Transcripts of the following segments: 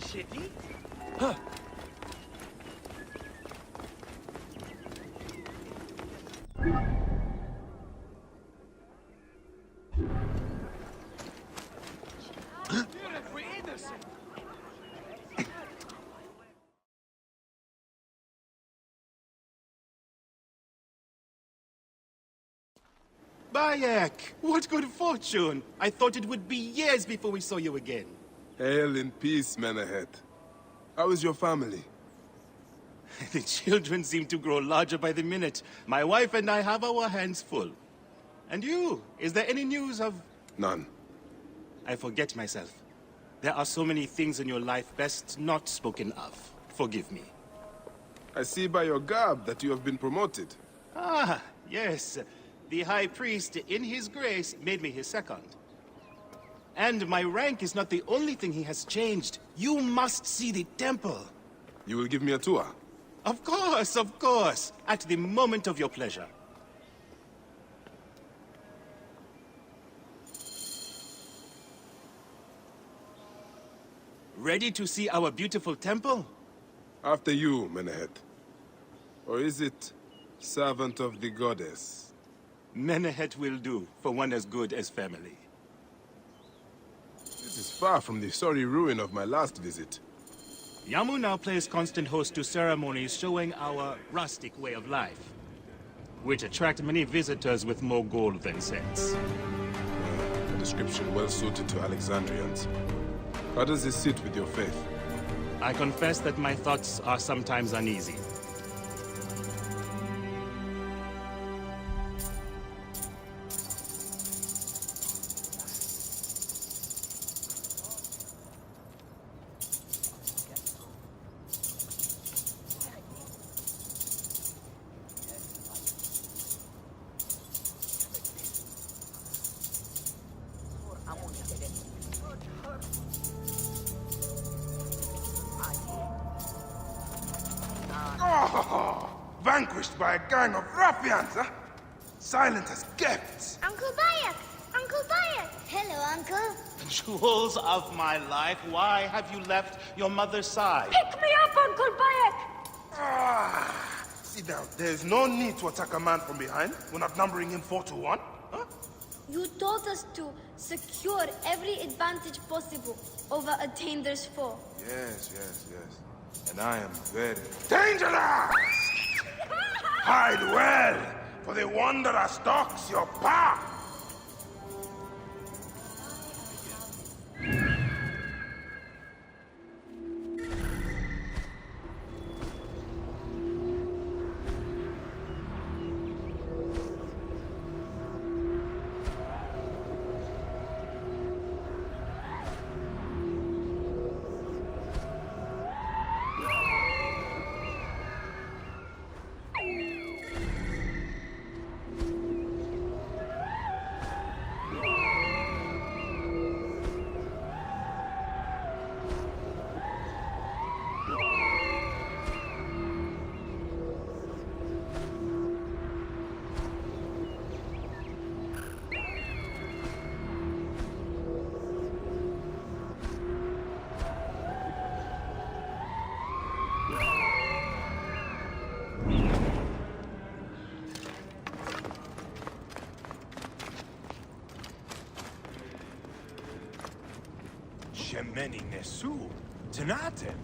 Shitty? Huh. Bayek, what good fortune! I thought it would be years before we saw you again. Hail in peace, Menahet. How is your family? The children seem to grow larger by the minute. My wife and I have our hands full. And you? Is there any news of... None. I forget myself. There are so many things in your life best not spoken of. Forgive me. I see by your garb that you have been promoted. Ah, yes. The High Priest, in his grace, made me his second. And my rank is not the only thing he has changed. You must see the temple. You will give me a tour? Of course, of course. At the moment of your pleasure. Ready to see our beautiful temple? After you, Menahet. Or is it servant of the goddess? Menahet will do, for one as good as family. This is far from the sorry ruin of my last visit. Yamu now plays constant host to ceremonies showing our rustic way of life, which attract many visitors with more gold than sense. A description well suited to Alexandrians. How does this sit with your faith? I confess that my thoughts are sometimes uneasy. Oh, vanquished by a gang of ruffians, huh? Silent as gifts. Uncle Bayek! Uncle Bayek! Hello, Uncle. Jewels of my life, why have you left your mother's side? Pick me up, Uncle Bayek! Ah, sit down. There's no need to attack a man from behind. We're not numbering him 4-1. Huh? You taught us to secure every advantage possible over a Tander's foe. Yes, yes, yes. And I am very dangerous! Hide well, for the wanderer stalks your path. Shemeni Nesu. Tanatem.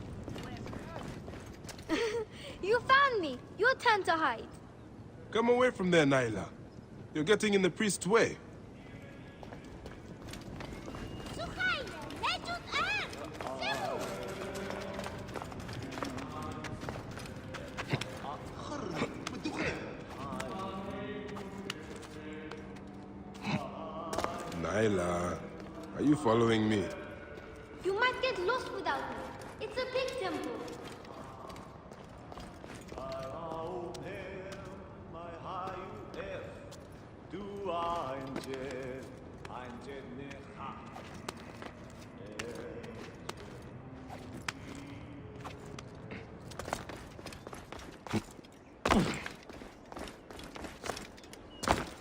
You found me. Your turn to hide. Come away from there, Naila. You're getting in the priest's way. Naila, are you following me? You might get lost without me. It's a big temple.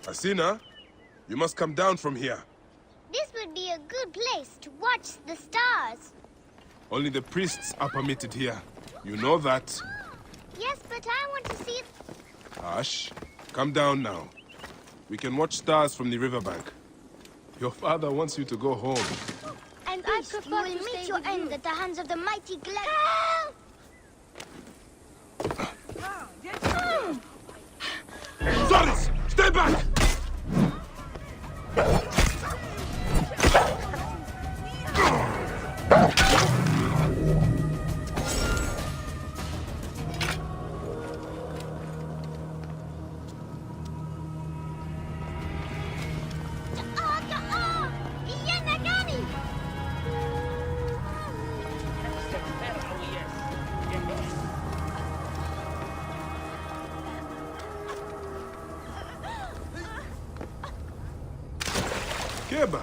Asina, you must come down from here. This would be a good place to watch the stars. Only the priests are permitted here. You know that. Yes, but I want to see... Hush. Come down now. We can watch stars from the riverbank. Your father wants you to go home. And I prefer to meet your end at the hands of the mighty Glad... Zoris! Stay back! Keba,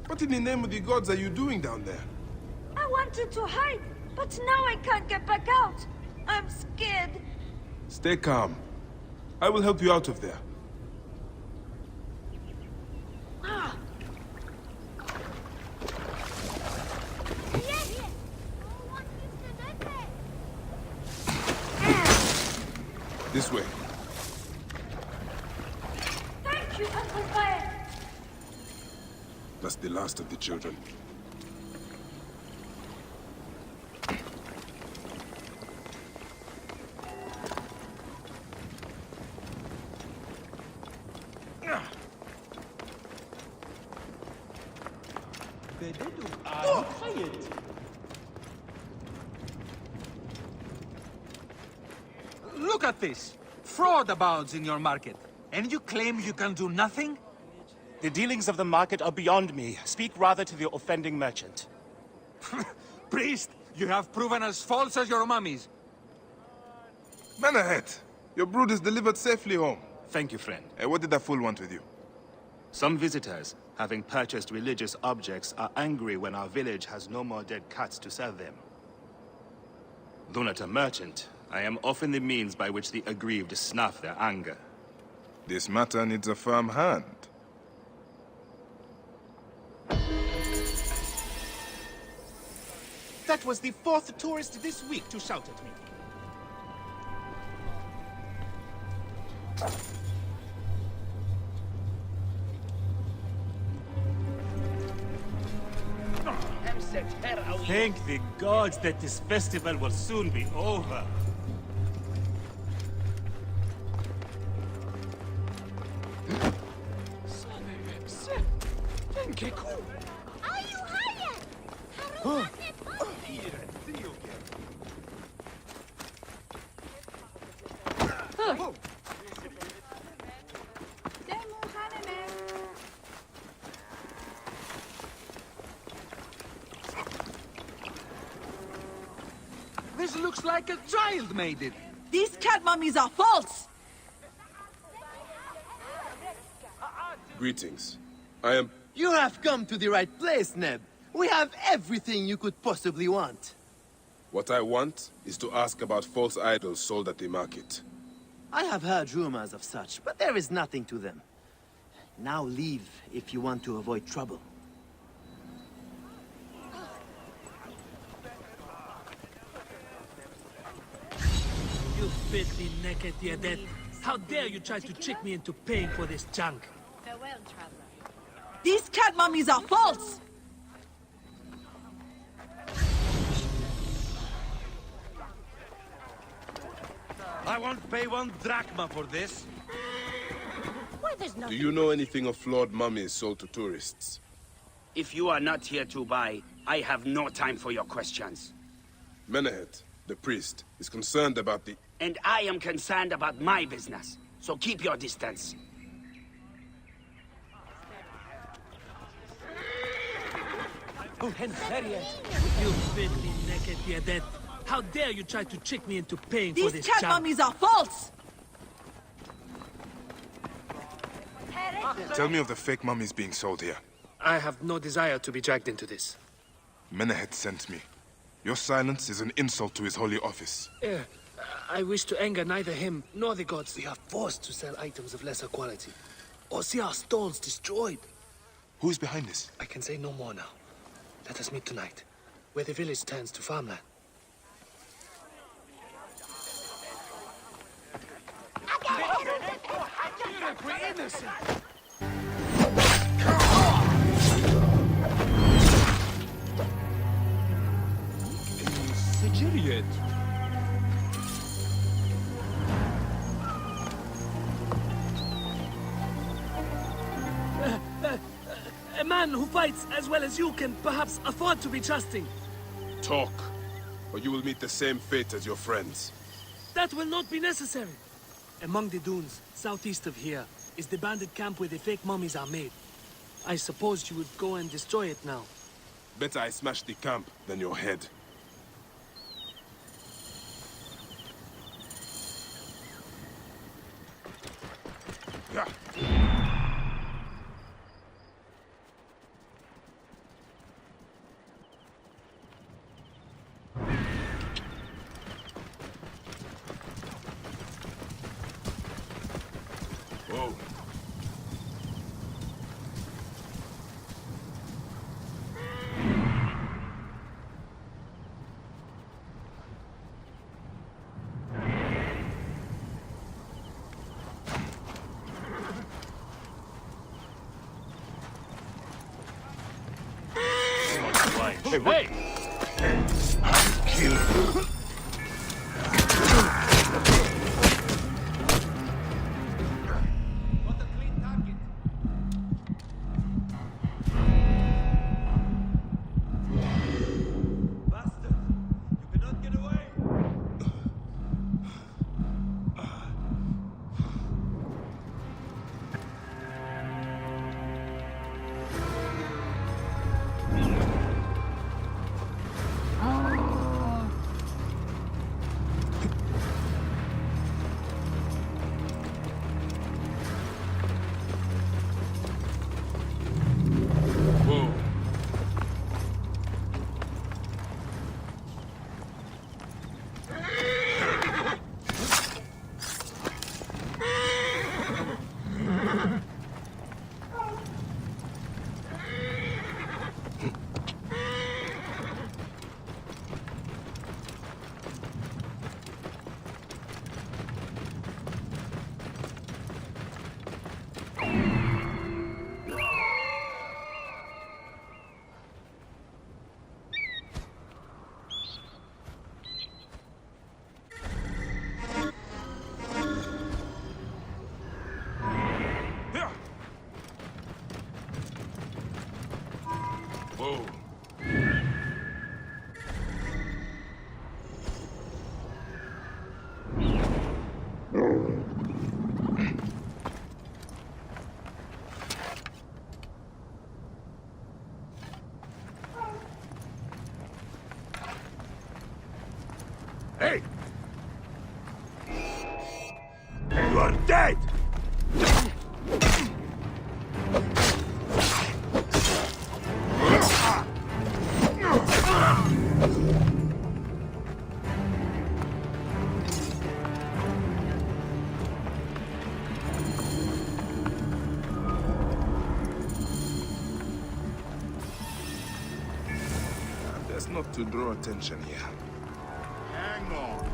what in the name of the gods are you doing down there? I wanted to hide, but now I can't get back out. I'm scared. Stay calm. I will help you out of there. This way. Thank you, Uncle Fire. That's the last of the children. Look at this! Fraud abounds in your market. And you claim you can do nothing? The dealings of the market are beyond me. Speak rather to the offending merchant. Priest, you have proven as false as your mummies. Man ahead! Your brood is delivered safely home. Thank you, friend. What did that fool want with you? Some visitors, having purchased religious objects, are angry when our village has no more dead cats to sell them. Though not a merchant, I am often the means by which the aggrieved snuff their anger. This matter needs a firm hand. That was the 4th tourist this week to shout at me. Thank the gods that this festival will soon be over. Are you hired? This looks like a child made it. These cat mummies are false. Greetings. I am... You have come to the right place, Neb. We have everything you could possibly want. What I want is to ask about false idols sold at the market. I have heard rumors of such, but there is nothing to them. Now leave if you want to avoid trouble. You filthy naked Yadet. How dare you try to trick me into paying for this junk? Farewell, traveler. These cat mummies are false. I won't pay 1 drachma for this. Do you know anything of flawed mummies sold to tourists? If you are not here to buy, I have no time for your questions. Menehet, the priest, is concerned about the... And I am concerned about my business, so keep your distance. You filthy naked Yadet. How dare you try to trick me into paying for These this cat junk? mummies are false. Tell me of the fake mummies being sold here. I have no desire to be dragged into this. Menehet sent me. Your silence is an insult to his holy office. I wish to anger neither him nor the gods. We are forced to sell items of lesser quality, or see our stalls destroyed. Who is behind this? I can say no more now. Let us meet tonight. where the village turns to farmland. We're innocent! Sigiriet! A man who fights as well as you can perhaps afford to be trusting. Talk, or you will meet the same fate as your friends. That will not be necessary. Among the dunes, southeast of here, is the bandit camp where the fake mummies are made. I suppose you would go and destroy it now. Better I smash the camp than your head. Yeah. Whoa. Hey! Whoa. Hey! You are dead! Best not to draw attention here. Hang on.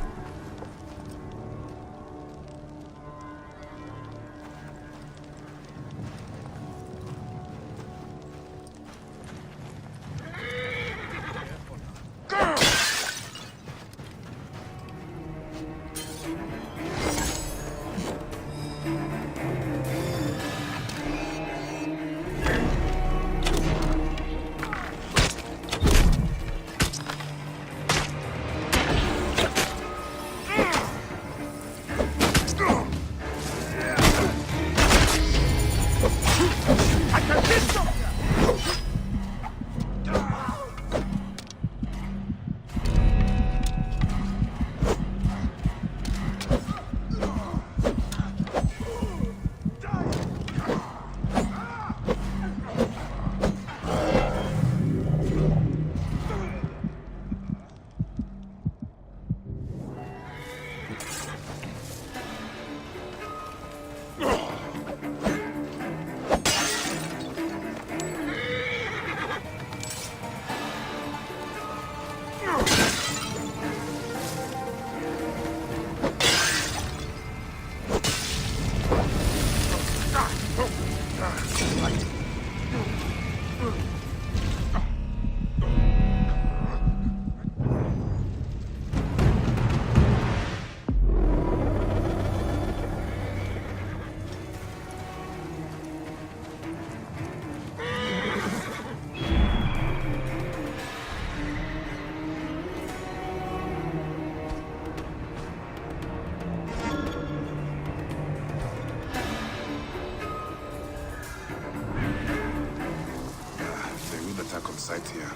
sight here.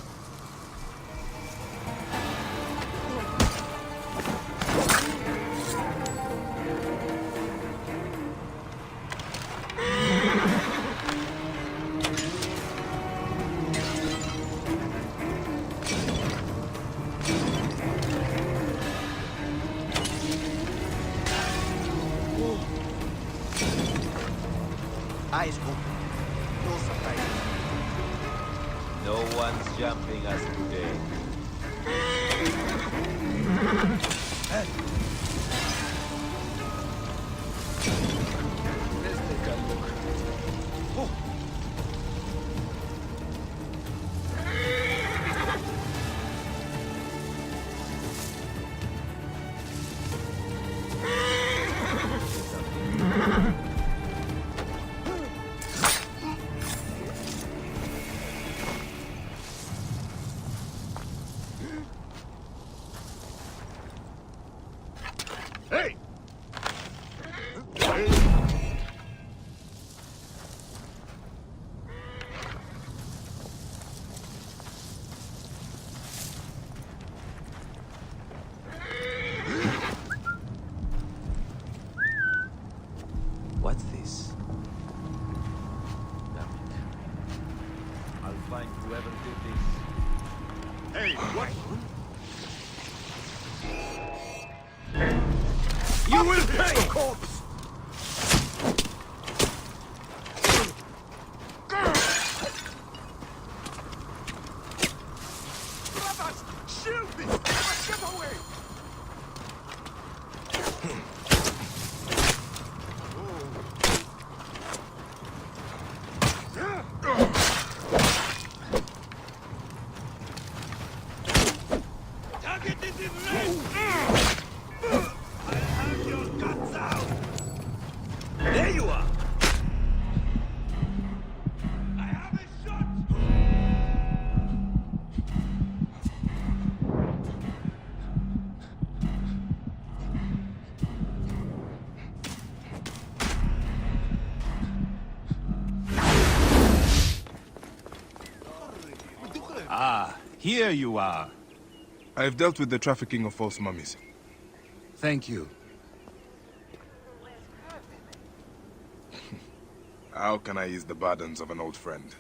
Eyes open. No surprises. No one's jumping us today. Let's take a look. Oh. Hey! What's this? Damn it. I'll find whoever did this. Hey, what? You will pay, corpse! Brothers, shield me! Let's get away! Target is in range! There you are! I have a shot! Ah, here you are. I've dealt with the trafficking of false mummies. Thank you. How can I ease the burdens of an old friend?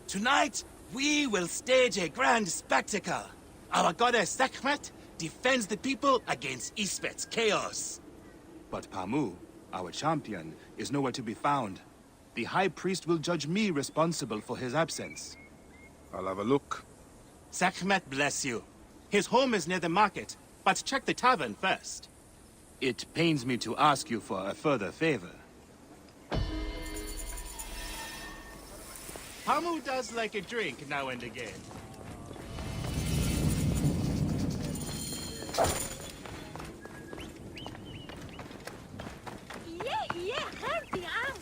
Tonight, we will stage a grand spectacle. Our goddess Sekhmet defends the people against Ispet's chaos. But Pamu, our champion, is nowhere to be found. The High Priest will judge me responsible for his absence. I'll have a look. Sekhmet bless you. His home is near the market, but check the tavern first. It pains me to ask you for a further favor. Pamu does like a drink now and again. Yeah, help me out.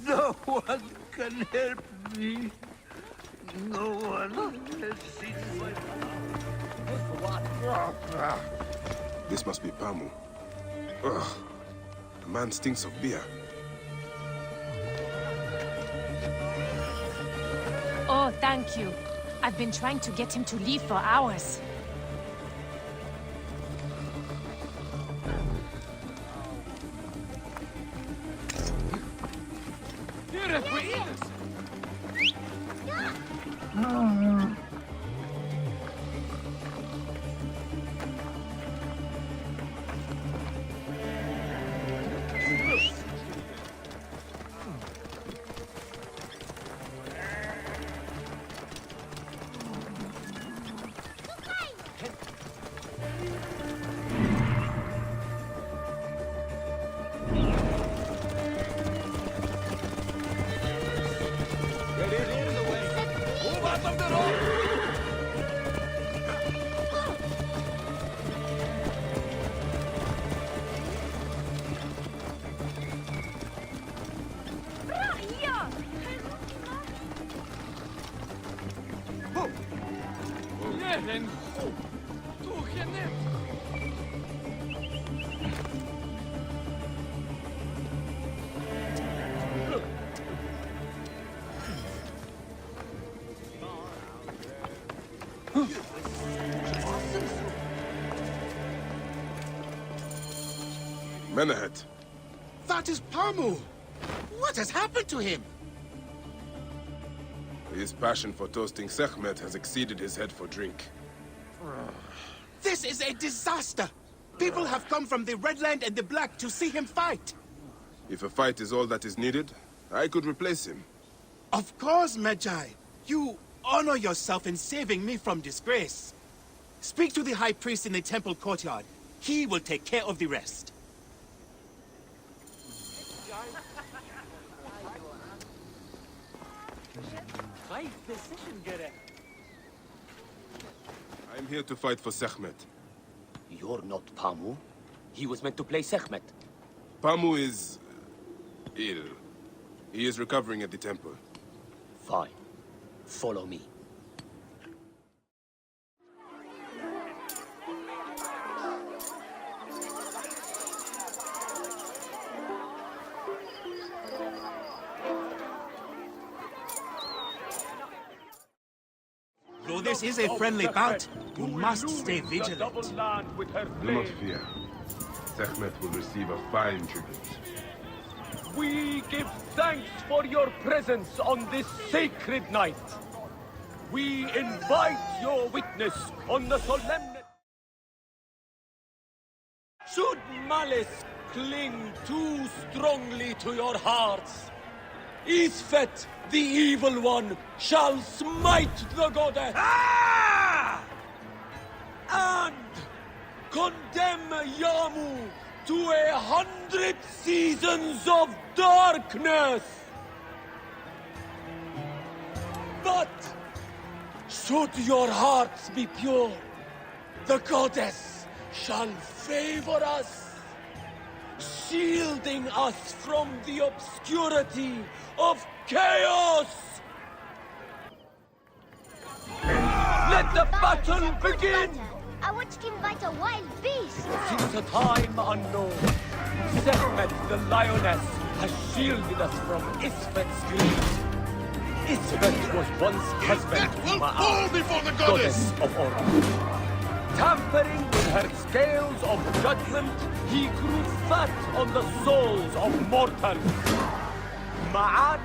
No one can help me. No one has seen my... This must be Pamu. Ugh. The man stinks of beer. Oh, thank you. I've been trying to get him to leave for hours. Menahet. That is Pamu! What has happened to him? His passion for toasting Sekhmet has exceeded his head for drink. This is a disaster! People have come from the Red Land and the Black to see him fight. If a fight is all that is needed, I could replace him. Of course, Magi. You honor yourself in saving me from disgrace. Speak to the High Priest in the temple courtyard. He will take care of the rest. I'm here to fight for Sekhmet. You're not Pamu. He was meant to play Sekhmet. Pamu is... ill. He is recovering at the temple. Fine. Follow me. Though this is a friendly bout, you must stay vigilant. Do not fear. Sekhmet will receive a fine tribute. We give thanks for your presence on this sacred night. We invite your witness on the solemnity. Should malice cling too strongly to your hearts, Isfet, the evil one, shall smite the goddess. And condemn Yamu to 100 seasons of darkness. But should your hearts be pure, the goddess shall favor us, shielding us from the obscurity of chaos. Let the battle begin! I want to invite a wild beast. Since a time unknown, Sekhmet the lioness has shielded us from Isfet's greed. Isfet was once husband to Ma'at, before the goddess of order. Tampering with her scales of judgment, he grew fat on the souls of mortals. Ma'at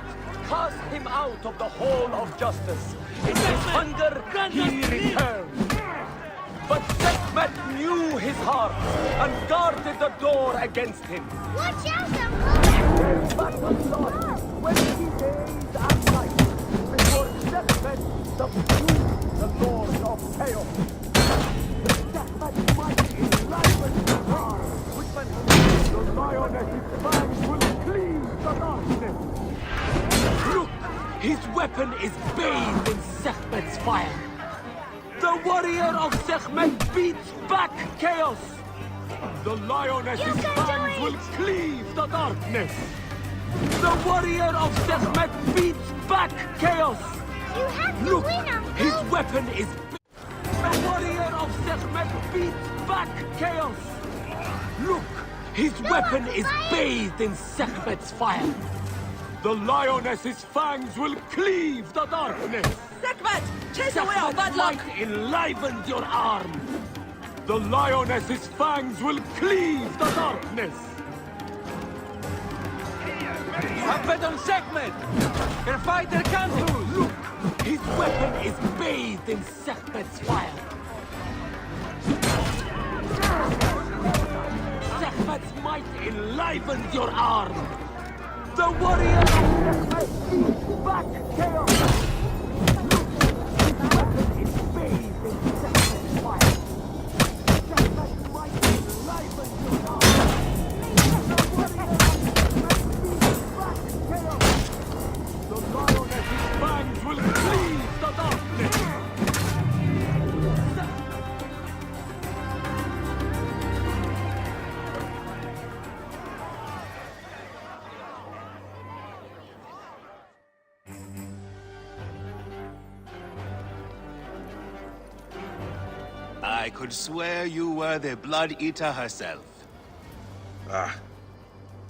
cast him out of the hall of justice. In his hunger, he returned. But Sekhmet knew his heart and guarded the door against him. Watch out, Uncle! Battle lost 20 days and nights before Sekhmet subdued the Lord of Chaos. Sekhmet's might enlivened the heart, which when the lioness's fangs will cleave the darkness. Look, his weapon is bathed in Sekhmet's fire. The warrior of Sekhmet beats back chaos. The lioness's fangs will cleave the darkness. The warrior of Sekhmet beats back chaos. You have to Look, win, Uncle! his weapon is... The warrior of Sekhmet beats back chaos. Look, his weapon is bathed in Sekhmet's fire. The lioness's fangs will cleave the darkness. Sekhmet! Chase away our bad luck! Might enlivened your arm. The lioness's fangs will cleave the darkness. Have bet on Sekhmet! Your fighter can't lose! Look, his weapon is bathed in Sekhmet's fire. Sekhmet's might enlivened your arm. The warrior of Sekhmet beats back chaos. I could swear you were the Blood Eater herself. Ah.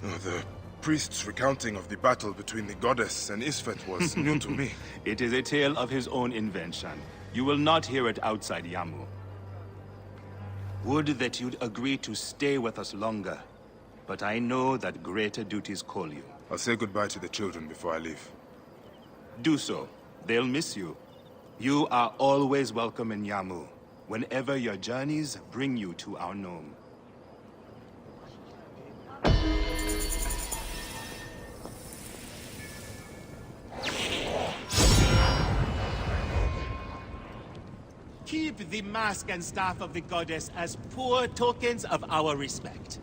Oh, the priest's recounting of the battle between the goddess and Isfet was new to me. It is a tale of his own invention. You will not hear it outside Yamu. Would that you'd agree to stay with us longer. But I know that greater duties call you. I'll say goodbye to the children before I leave. Do so. They'll miss you. You are always welcome in Yamu, whenever your journeys bring you to our gnome. Keep the mask and staff of the goddess as poor tokens of our respect.